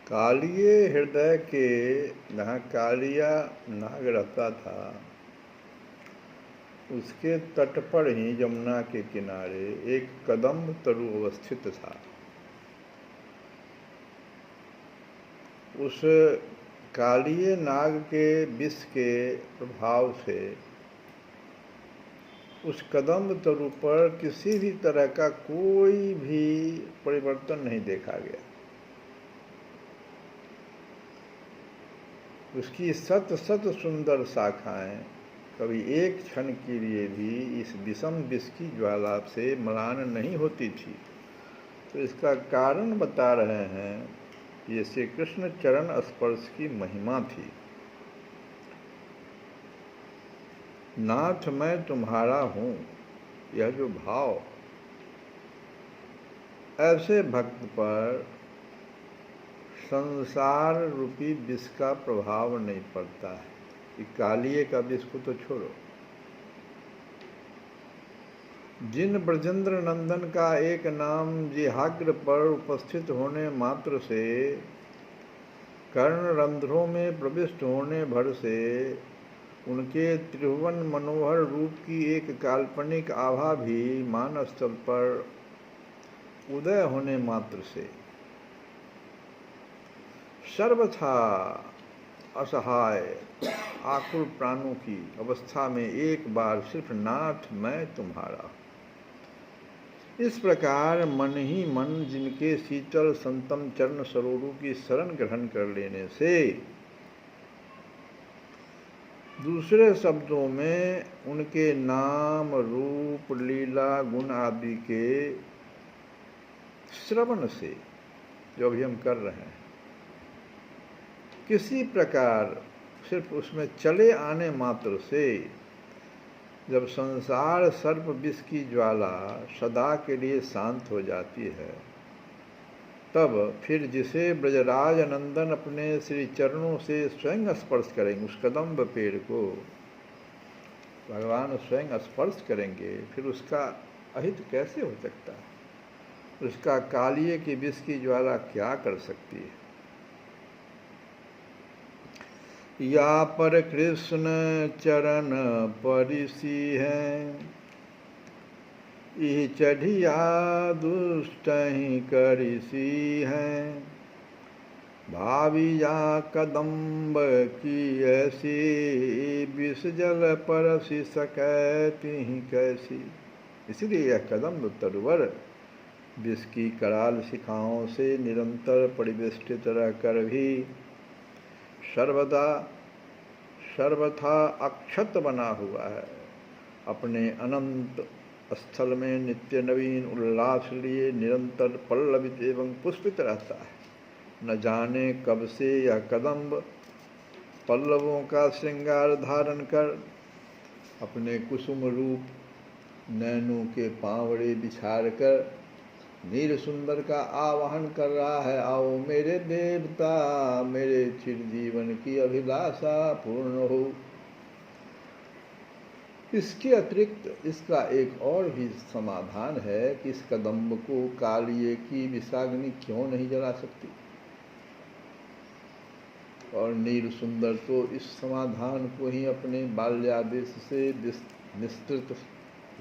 कालिए हृदय के जहाँ कालिया नाग रहता था, उसके तट पर ही यमुना के किनारे एक कदम्ब तरु अवस्थित था। उस कालिए नाग के विष के प्रभाव से उस कदम्ब तरु पर किसी भी तरह का कोई भी परिवर्तन नहीं देखा गया। उसकी सत सुंदर शाखाएं कभी एक क्षण के लिए भी इस विषम विष की ज्वाला से म्लान नहीं होती थी। तो इसका कारण बता रहे हैं, ये श्री कृष्ण चरण स्पर्श की महिमा थी। नाथ मैं तुम्हारा हूँ, यह जो भाव ऐसे भक्त पर संसार रूपी विष का प्रभाव नहीं पड़ता है। कि कालिए का विष को तो छोड़ो, जिन ब्रजेंद्र नंदन का एक नाम जिहाग्र पर उपस्थित होने मात्र से, कर्ण रंध्रों में प्रविष्ट होने भर से, उनके त्रिभुवन मनोहर रूप की एक काल्पनिक आभा भी मानस तल पर उदय होने मात्र से सर्वथा असहाय आकुल प्राणों की अवस्था में एक बार सिर्फ नाथ मैं तुम्हारा, इस प्रकार मन ही मन जिनके शीतल संतम चरण सरोवरों की शरण ग्रहण कर लेने से, दूसरे शब्दों में उनके नाम रूप लीला गुण आदि के श्रवण से, जो भी हम कर रहे हैं, किसी प्रकार सिर्फ उसमें चले आने मात्र से, जब संसार सर्प विष की ज्वाला सदा के लिए शांत हो जाती है, तब फिर जिसे ब्रजराज नंदन अपने श्री चरणों से स्वयं स्पर्श करेंगे, उस कदम्ब पेड़ को भगवान स्वयं स्पर्श करेंगे, फिर उसका अहित कैसे हो सकता है? उसका कालिए की विष की ज्वाला क्या कर सकती है? या पर कृष्ण चरण परिसी है, यह चढ़िया दुष्ट ही करिसी है, भाविया कदम्ब की ऐसी, विष जल परसी सकैती ही कैसी। इसलिए यह कदम्ब तरुवर विष की कराल शिखाओं से निरंतर परिवेष्टित रहकर भी सर्वथा अक्षत बना हुआ है। अपने अनंत स्थल में नित्य नवीन उल्लास लिए निरंतर पल्लवित एवं पुष्पित रहता है। न जाने कब से यह कदम्ब पल्लवों का श्रृंगार धारण कर अपने कुसुम रूप नैनों के पांवड़े बिछाड़ कर नील सुंदर का आवाहन कर रहा है। आओ मेरे देवता, मेरे चिरजीवन की अभिलाषा पूर्ण हो। इसके अतिरिक्त इसका एक और भी समाधान है कि इस कदम्ब को कालिए की विषाग्नि क्यों नहीं जला सकती। और नील सुंदर तो इस समाधान को ही अपने बाल्यादेश से निस्तृत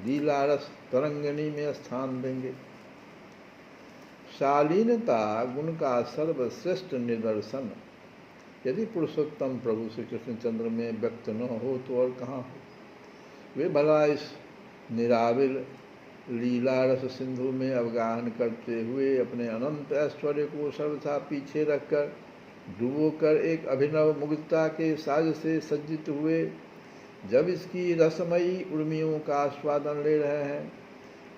लीलारस तरंगिणी में स्थान देंगे। शालीनता गुण का सर्वश्रेष्ठ निदर्शन यदि पुरुषोत्तम प्रभु श्री कृष्णचंद्र में व्यक्त न हो तो और कहाँ हो। वे भला इस निराविल लीलारस सिंधु में अवगाहन करते हुए अपने अनंत ऐश्वर्य को सर्वथा पीछे रखकर डुबोकर एक अभिनव मुग्धता के साज से सज्जित हुए जब इसकी रसमयी उर्मियों का आस्वादन ले रहे हैं,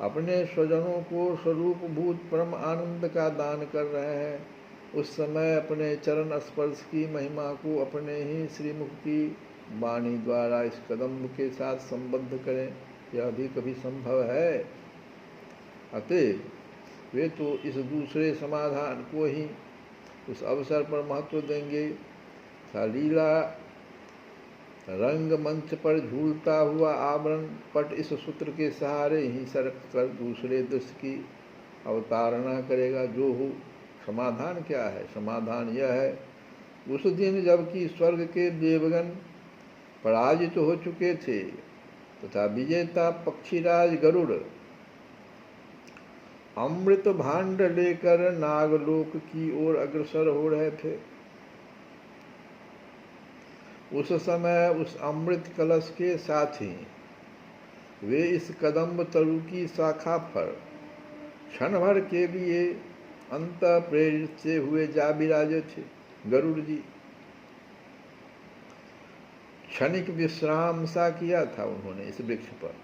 अपने स्वजनों को स्वरूप भूत परम आनंद का दान कर रहे हैं, उस समय अपने चरण स्पर्श की महिमा को अपने ही श्रीमुख की वाणी द्वारा इस कदम्ब के साथ संबद्ध करें, यह भी कभी संभव है? अतएव वे तो इस दूसरे समाधान को ही उस अवसर पर महत्व देंगे। लीला रंगमंच पर झूलता हुआ आवरण पट इस सूत्र के सहारे ही सरक कर दूसरे दृश्य की अवतारणा करेगा। जो हो, समाधान क्या है? समाधान यह है, उस दिन जबकि स्वर्ग के देवगण पराजित हो चुके थे तथा विजेता पक्षीराज गरुड़ अमृत भांड लेकर नागलोक की ओर अग्रसर हो रहे थे, उस समय उस अमृत कलश के साथ ही वे इस कदम्ब तरु की शाखा पर क्षण भर के लिए अंत प्रेरित से हुए जा विराजे थे। गरुड़ जी क्षणिक विश्राम सा किया था उन्होंने इस वृक्ष पर,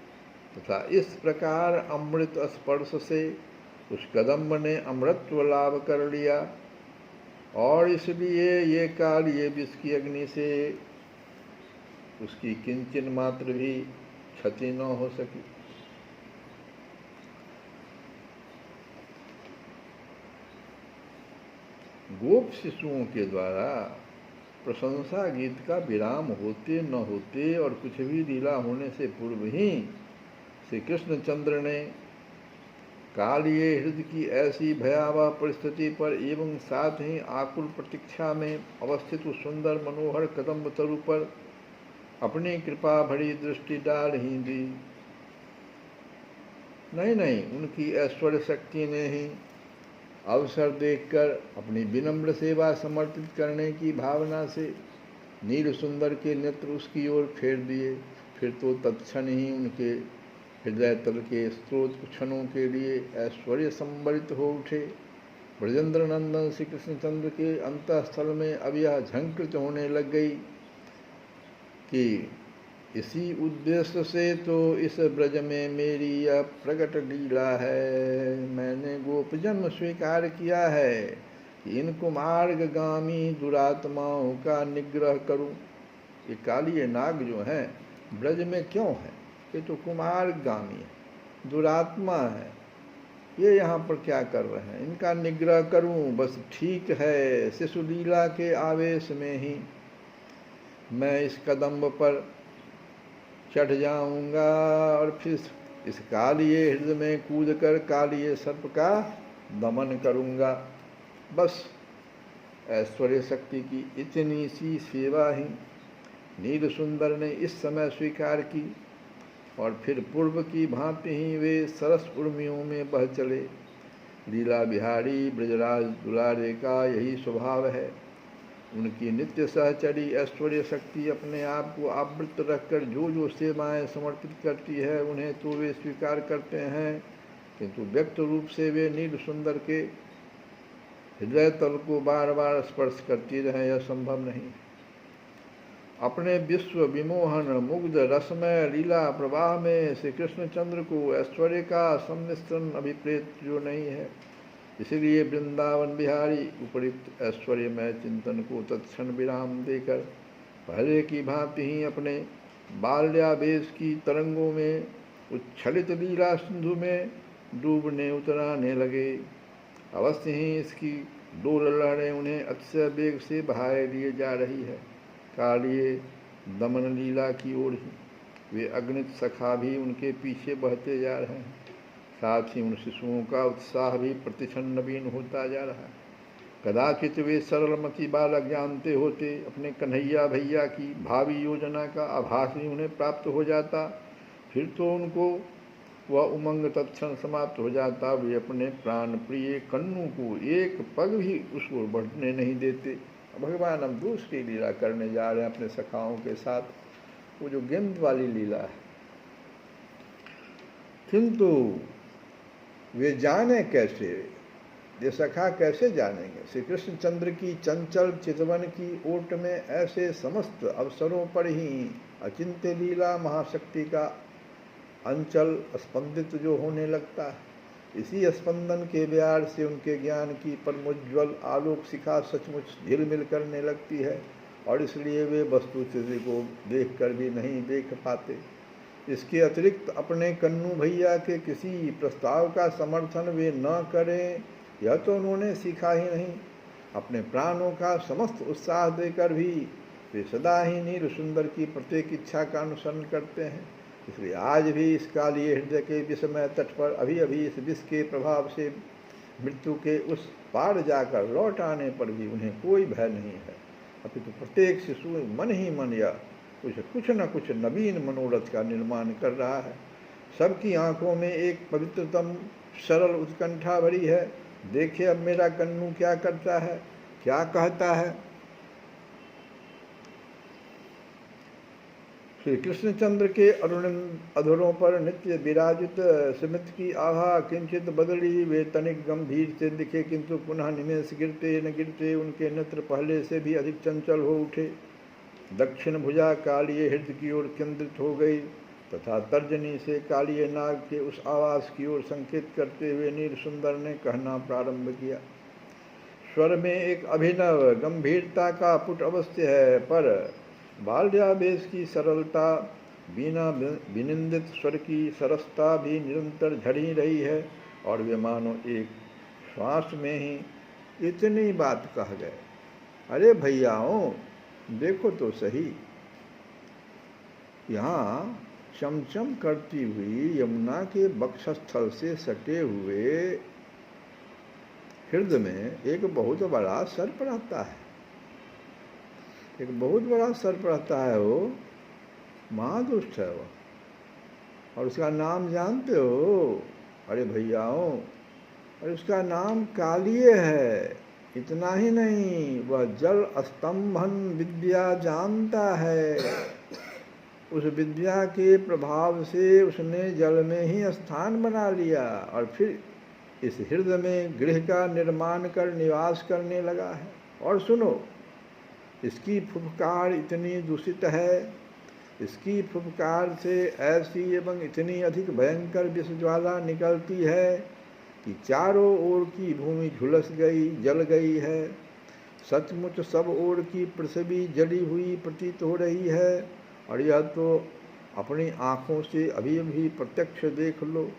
तथा इस प्रकार अमृत स्पर्श से उस कदम्ब ने अमृतत्व लाभ कर लिया, और इसलिए ये काल ये विष की अग्नि से उसकी किंचन मात्र भी क्षति न हो सकी। गोप शिशुओं के द्वारा प्रशंसा गीत का विराम होते न होते और कुछ भी लीला होने से पूर्व ही श्री कृष्णचंद्र ने कालिये हृदय की ऐसी भयावह परिस्थिति पर एवं साथ ही आकुल प्रतीक्षा में अवस्थित उस सुंदर मनोहर कदम्ब तरु पर अपनी कृपा भरी दृष्टि डाल ही दी। नहीं, उनकी ऐश्वर्य शक्ति ने ही अवसर देखकर अपनी विनम्र सेवा समर्पित करने की भावना से नील सुंदर के नेत्र उसकी ओर फेर दिए। फिर तो तत्क्षण ही उनके हृदय तल के स्रोत क्षणों के लिए ऐश्वर्य संवरित हो उठे। ब्रजेंद्र नंदन श्री कृष्णचंद्र के अंतःस्थल में अब यह झंकृत होने लग गई कि इसी उद्देश्य से तो इस ब्रज में मेरी यह प्रकट लीला है। मैंने गोप जन्म स्वीकार किया है कि इन कुमार्गामी दुरात्माओं का निग्रह करूं। ये कालिये नाग जो हैं ब्रज में क्यों हैं? ये तो कुमार्गामी है, दुरात्मा है, ये यहाँ पर क्या कर रहे हैं? इनका निग्रह करूं, बस ठीक है। शिशु लीला के आवेश में ही मैं इस कदम्ब पर चढ़ जाऊंगा और फिर इस कालिये हृदय में कूद कर कालिये सर्प का दमन करूंगा। बस ऐश्वर्य शक्ति की इतनी सी सेवा ही नील सुंदर ने इस समय स्वीकार की, और फिर पूर्व की भांति ही वे सरस उर्मियों में बह चले। लीला बिहारी ब्रजराज दुलारे का यही स्वभाव है। उनकी नित्य सहचरी ऐश्वर्य शक्ति अपने आप को आवृत रखकर जो जो सेवाएं समर्पित करती है उन्हें तो वे स्वीकार करते हैं, किंतु व्यक्त रूप से वे नील सुंदर के हृदय तल को बार बार स्पर्श करती रहे, यह संभव नहीं। अपने विश्व विमोहन मुग्ध रसमय लीला प्रवाह में श्री कृष्णचंद्र को ऐश्वर्य का सम्मिश्रण अभिप्रेत जो नहीं है, इसलिए वृंदावन बिहारी उपरिक्त ऐश्वर्यमय चिंतन को तत्क्षण विराम देकर पहले की भांति ही अपने बाल्यावेश की तरंगों में उच्छलित लीला सिंधु में डूबने उतराने लगे। अवश्य ही इसकी डोल लहरें उन्हें अतिशय वेग से बहाए लिए जा रही है। कालिये दमन लीला की ओर ही वे अगणित सखा भी उनके पीछे बहते जा रहे हैं। साथ ही उन शिशुओं का उत्साह भी प्रतिक्षण नवीन होता जा रहा है। कदाचित वे सरलमती बालक जानते होते, अपने कन्हैया भैया की भावी योजना का आभास ही उन्हें प्राप्त हो जाता, फिर तो उनको वह उमंग तत्क्षण समाप्त हो जाता। वे अपने प्राण प्रिय कन्नू को एक पग भी उस ओर बढ़ने नहीं देते। भगवान अब दूसरी लीला करने जा रहे हैं अपने सखाओं के साथ, वो जो गेंद वाली लीला है। किंतु वे जाने कैसे, ये सखा कैसे जानेंगे? श्री कृष्णचंद्र की चंचल चितवन की ओट में ऐसे समस्त अवसरों पर ही अचिंत्य लीला महाशक्ति का अंचल स्पंदित जो होने लगता है, इसी स्पंदन के ब्यार से उनके ज्ञान की परमोज्वल आलोक शिखा सचमुच झिलमिल करने लगती है और इसलिए वे वस्तु स्थिति को देखकर भी नहीं देख पाते। इसके अतिरिक्त अपने कन्नू भैया के किसी प्रस्ताव का समर्थन वे न करें, यह तो उन्होंने सीखा ही नहीं। अपने प्राणों का समस्त उत्साह देकर भी वे सदा ही नील सुंदर की प्रत्येक इच्छा का अनुसरण करते हैं। इसलिए आज भी इस कालीय हृदय के विषमय तट पर अभी अभी इस विष के प्रभाव से मृत्यु के उस पार जाकर लौट आने पर भी उन्हें कोई भय नहीं है, अपितु प्रत्येक शिशु मन ही मन या कुछ न कुछ नवीन मनोरथ का निर्माण कर रहा है। सबकी आंखों में एक पवित्रतम सरल उत्कंठा भरी है। देखिए अब मेरा कन्नू क्या करता है, क्या कहता है। श्री कृष्णचंद्र के अधरों पर नित्य विराजित स्मित की आभा किंचित बदली। वे तनिक गंभीर से दिखे, किंतु पुनः निमेष गिरते न गिरते उनके नेत्र पहले से भी अधिक चंचल हो उठे। दक्षिण भुजा कालिये हृदय की ओर केंद्रित हो गई तथा तर्जनी से कालिये नाग के उस आवास की ओर संकेत करते हुए नील सुंदर ने कहना प्रारंभ किया। स्वर में एक अभिनव गंभीरता का पुट अवश्य है, पर बाल्यावेश की सरलता, बिना विनिंदित स्वर की सरसता भी निरंतर झड़ी रही है, और वे मानो एक श्वास में ही इतनी बात कह गए। अरे भैयाओं, देखो तो सही, यहाँ चमचम करती हुई यमुना के वक्षस्थल से सटे हुए हृदय में एक बहुत बड़ा सर्प रहता है। एक बहुत बड़ा सर्प रहता है, वो महादुष्ट है वो, और उसका नाम जानते हो? अरे भैयाओं, अरे उसका नाम कालिये है। इतना ही नहीं, वह जल स्तंभन विद्या जानता है। उस विद्या के प्रभाव से उसने जल में ही स्थान बना लिया और फिर इस हृदय में गृह का निर्माण कर निवास करने लगा है। और सुनो, इसकी फुफकार इतनी दूषित है, इसकी फुफकार से ऐसी एवं इतनी अधिक भयंकर विष ज्वाला निकलती है कि चारों ओर की भूमि झुलस गई, जल गई है। सचमुच सब ओर की पृथ्वी जली हुई प्रतीत हो रही है, और यह तो अपनी आँखों से अभी अभी प्रत्यक्ष देख लो।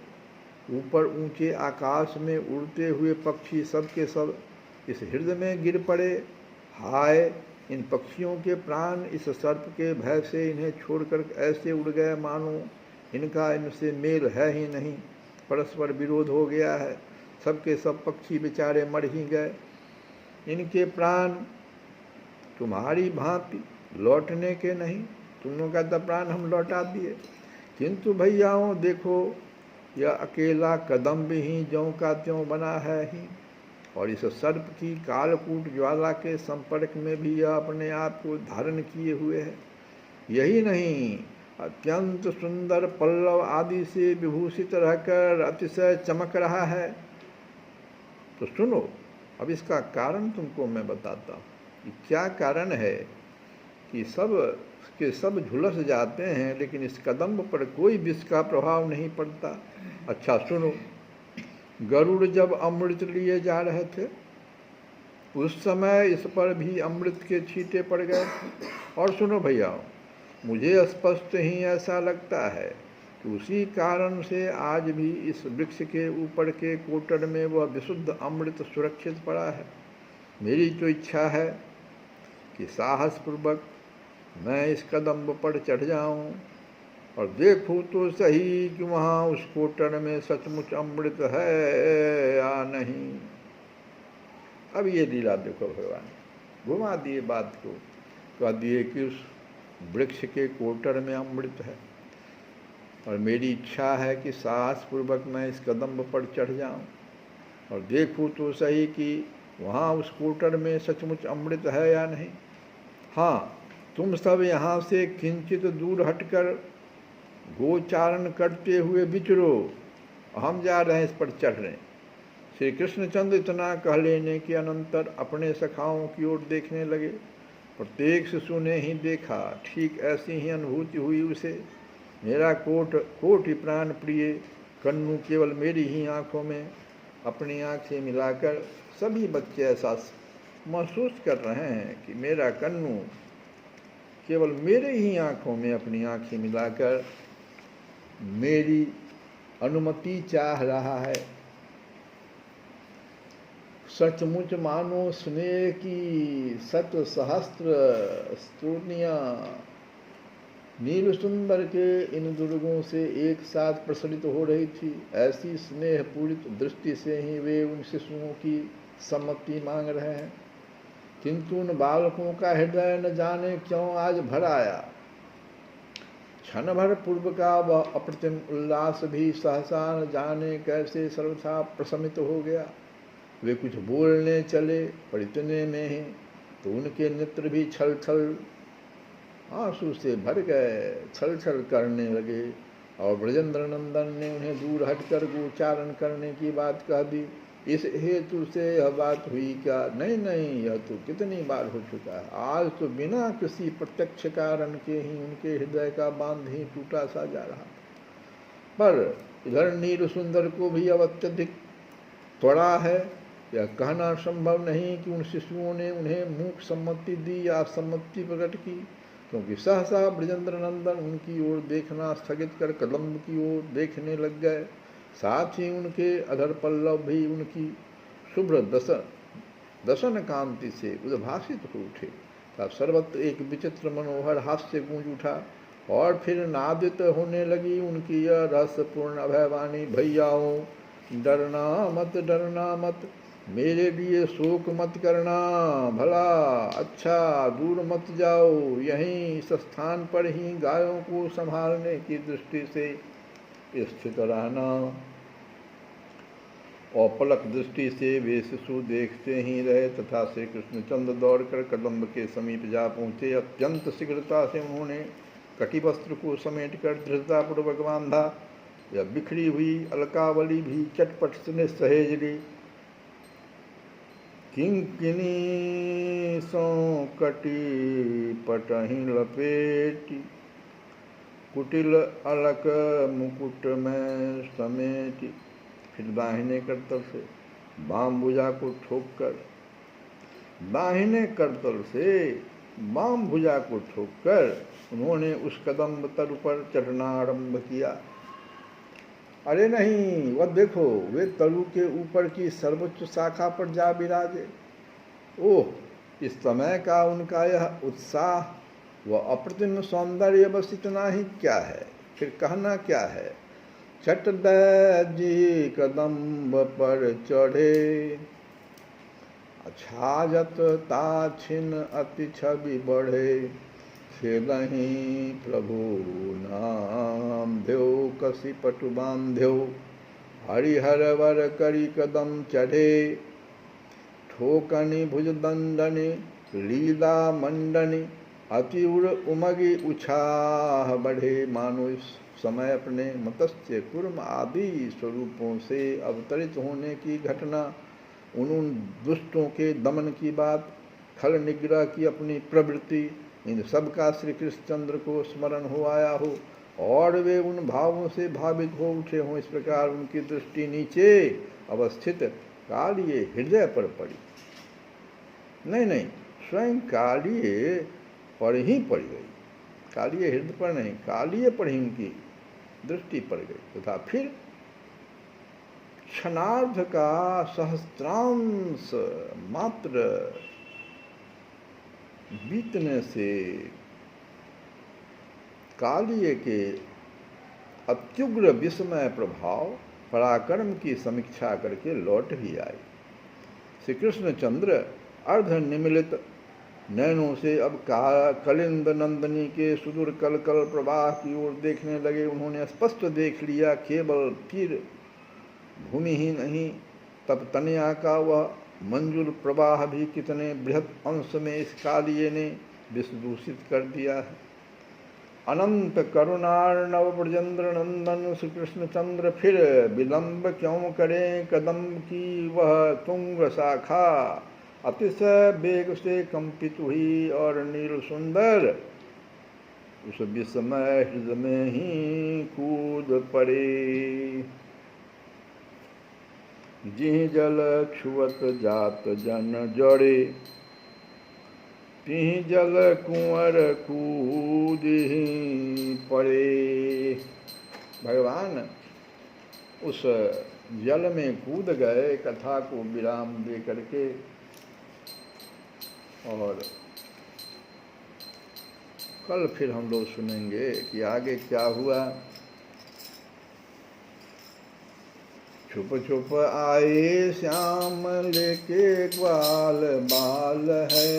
ऊपर ऊंचे आकाश में उड़ते हुए पक्षी सब के सब इस हृदय में गिर पड़े। हाय, इन पक्षियों के प्राण इस सर्प के भय से इन्हें छोड़कर ऐसे उड़ गए मानो इनका इनसे मेल है ही नहीं, परस्पर विरोध हो गया है। सबके सब पक्षी बेचारे मर ही गए। इनके प्राण तुम्हारी भांति लौटने के नहीं, तुम लोगों का तो प्राण हम लौटा दिए। किंतु भैयाओं देखो, यह अकेला कदम भी ही ज्यों का त्यों बना है ही, और इस सर्प की कालकूट ज्वाला के संपर्क में भी यह अपने आप को धारण किए हुए है। यही नहीं, अत्यंत सुंदर पल्लव आदि से विभूषित रहकर अतिशय चमक रहा है। तो सुनो, अब इसका कारण तुमको मैं बताता हूँ कि क्या कारण है कि सब के सब झुलस जाते हैं, लेकिन इस कदम पर कोई विष का प्रभाव नहीं पड़ता। अच्छा सुनो, गरुड़ जब अमृत लिए जा रहे थे, उस समय इस पर भी अमृत के छींटे पड़ गए। और सुनो भैया, मुझे स्पष्ट ही ऐसा लगता है कि उसी कारण से आज भी इस वृक्ष के ऊपर के कोटर में वह विशुद्ध अमृत सुरक्षित पड़ा है। मेरी तो इच्छा है कि साहसपूर्वक मैं इस कदम पर चढ़ जाऊं और देखूं तो सही कि वहाँ उस कोटर में सचमुच अमृत है या नहीं। अब ये लीला देखो, भगवान घुमा दिए बात को, कह दिए कि उस वृक्ष के कोटर में अमृत है, और मेरी इच्छा है कि साहसपूर्वक मैं इस कदम पर चढ़ जाऊं और देखूं तो सही कि वहाँ उस कोटर में सचमुच अमृत है या नहीं। हाँ, तुम सब यहाँ से किंचित दूर हटकर गोचारण करते हुए विचरो, हम जा रहे हैं इस पर चढ़ने। श्री कृष्णचंद्र इतना कह लेने के अनंतर अपने सखाओं की ओर देखने लगे। प्रत्येक शिशु ने ही देखा, ठीक ऐसी ही अनुभूति हुई उसे। मेरा कोटि प्राण प्रिय कन्नू केवल मेरी ही आँखों में अपनी आँख से मिलाकर सभी बच्चे ऐसा महसूस कर रहे हैं कि मेरा कन्नू केवल मेरे ही आंखों में अपनी आंखें मिलाकर मेरी अनुमति चाह रहा है। सचमुच मानो स्नेह की शत सहस्त्र स्तूर्णियां नील सुंदर के इन दुर्गों से एक साथ प्रसरित हो रही थी। ऐसी स्नेह पूरित दृष्टि से ही वे उन शिशुओं की सम्मति मांग रहे हैं, किंतु उन बालकों का हृदय न जाने क्यों आज भर आया। क्षण भर पूर्व का वह अप्रतिम उल्लास भी सहसा न जाने कैसे सर्वथा प्रशमित हो गया। वे कुछ बोलने चले, पर इतने में ही तो उनके नेत्र भी छल छल आंसू से भर गए, छल छल करने लगे। और ब्रजेंद्र नंदन ने उन्हें दूर हटकर गोचारण करने की बात कह दी। इस हेतु से यह बात हुई क्या? नहीं नहीं, यह तो कितनी बार हो चुका है। आज तो बिना किसी प्रत्यक्ष कारण के ही उनके हृदय का बांध ही टूटा सा जा रहा। पर इधर नील सुंदर को भी अब अत्यधिक त्वरा है। यह कहना संभव नहीं कि उन शिशुओं ने उन्हें मूक सम्मति दी या सम्मति प्रकट की, क्योंकि सहसा ब्रजेंद्र नंदन उनकी ओर देखना स्थगित कर कदम्ब की ओर देखने लग गए। साथ ही उनके अधर पल्लव भी उनकी शुभ्र दसन कांति से उद्भासित हो उठे। तब सर्वत्र एक विचित्र मनोहर हास्य गूंज उठा और फिर नादित होने लगी उनकी यह रहस्यपूर्ण अभयवाणी। भैयाओं, डरना मत, मेरे लिए शोक मत करना, भला अच्छा दूर मत जाओ, यहीं इस स्थान पर ही गायों को संभालने की दृष्टि से स्थित रहना। और पलक दृष्टि से वे शिशु देखते ही रहे तथा श्री कृष्णचंद्र दौड़कर कदम्ब के समीप जा पहुँचे। अत्यंत शीघ्रता से उन्होंने कटिवस्त्र को समेटकर दृढ़तापूर्वक बांधा। यह बिखरी हुई अलकावली भी चटपट से सहेज ली। किंकिनी सो कटी पटही लपेटी, कुटिल अलक मुकुट में समेटी। फिर दाहिने करतल से बाम भुजा को ठोककर उन्होंने उस कदम्ब तरु पर चढ़ना आरंभ किया। अरे नहीं, वह देखो, वे तरु के ऊपर की सर्वोच्च शाखा पर जा विराजे। ओह, इस समय का उनका यह उत्साह, वह अप्रतिम सौंदर्य, बस इतना ही क्या है, फिर कहना क्या है। छट जी कदम्ब पर चढ़े, छाजत ताछिन अति छवि बढ़े। खेलही प्रभु नाम ध्यो, कसी पटु बांध्यो, हरिहर वर करी कदम चढ़े। ठोकनी भुज दंडनी, लीला मंडनी, अति उड़ उमगी उछाह बढ़े। मानो इस समय अपने मत्स्य कूर्म आदि स्वरूपों से अवतरित होने की घटना, उन दुष्टों के दमन की बात, खल निग्रह की अपनी प्रवृत्ति, इन सब का श्री कृष्णचंद्र को स्मरण हो आया हो और वे उन भावों से भावित हो उठे हों। इस प्रकार उनकी दृष्टि नीचे अवस्थित कालिये हृदय पर पड़ी। नहीं, स्वयं कालिये पर ही पड़ गई। कालिये हृदय पर नहीं, कालिये पर ही उनकी दृष्टि पड़ गई तथा फिर क्षणार्ध का सहस्त्रांश मात्र बीतने से कालिये के अत्युग्र विस्मय प्रभाव पराक्रम की समीक्षा करके लौट ही आई। श्री कृष्णचंद्र अर्ध निमिलित नैनों से अब कलिंद नंदनी के सुदूर कलकल प्रवाह की ओर देखने लगे। उन्होंने स्पष्ट देख लिया, केवल फिर भूमि ही नहीं, तब तनया का वह मंजुल प्रवाह भी कितने बृहत अंश में इस कालिये ने विषदूषित कर दिया है। अनंत करुणार्णव ब्रजेंद्र नंदन श्री कृष्णचंद्र फिर विलंब क्यों करें। कदम्ब की वह तुंग शाखा अतिशय वेग से कंपित हुई और नील सुंदर उस विस्मय हृदय में ही कूद पड़े। जिह जल छुअत जात जन जड़े, तिहि जल कुंवर कूदिहि पड़े। भगवान उस जल में कूद गए कथा को विराम दे करके। और कल फिर हम लोग सुनेंगे कि आगे क्या हुआ। छुप छुप आए श्याम लेके ग्वाल बाल है,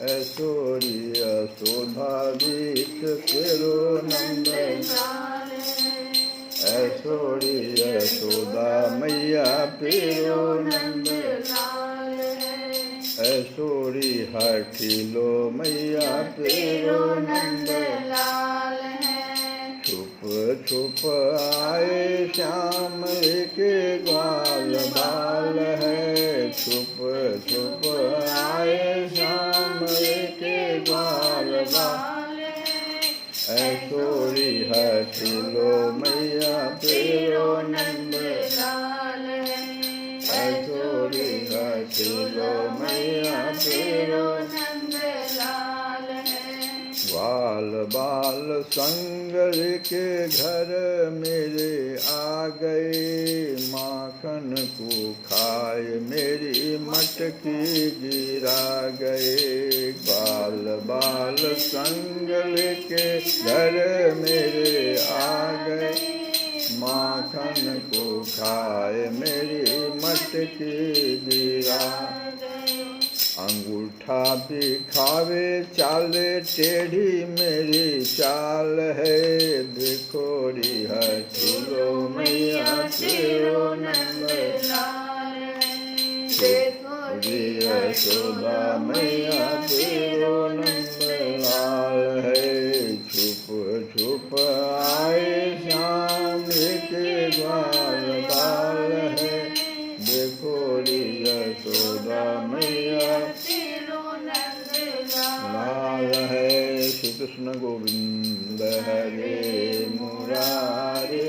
ऐश्वरी यशोदा बीच तेरो नंद लाल है, ऐश्वरी यशोदा मैया तेरो नंद लाल है, ऐश्वरी हठिलो मैया तेरो नंद लाल है। छुप छुप आए श्याम के ग्वाल बाल है, छुप छुप आए श्याम के ग्वाल बाल है, ऐश्वरी हठिलो मैया तेरो नंद लाल है, ऐश्वरी हठिलो मैया तेरो नंद लाल है। ग्वाल बाल संग के घर मेरे आ गए, माखन को खाए मेरी मटकी गिरा गए। ग्वाल बाल संग के घर मेरे आ गए, माखन को खाए मेरी मटकी गिरा। अंगूठा दिखावे चाले टेढ़ी मेरी चाल है, देखोरी हठिलो मैया तेरो नंद लाल है, देखोरी यशोदा मैया तेरो नंद लाल है। छुप छुप आए श्याम के ग्वाल बाल है, देखोरी यशोदा मैया तेरो नंद लाल है। श्री कृष्ण गोविंद हरे मुरारे।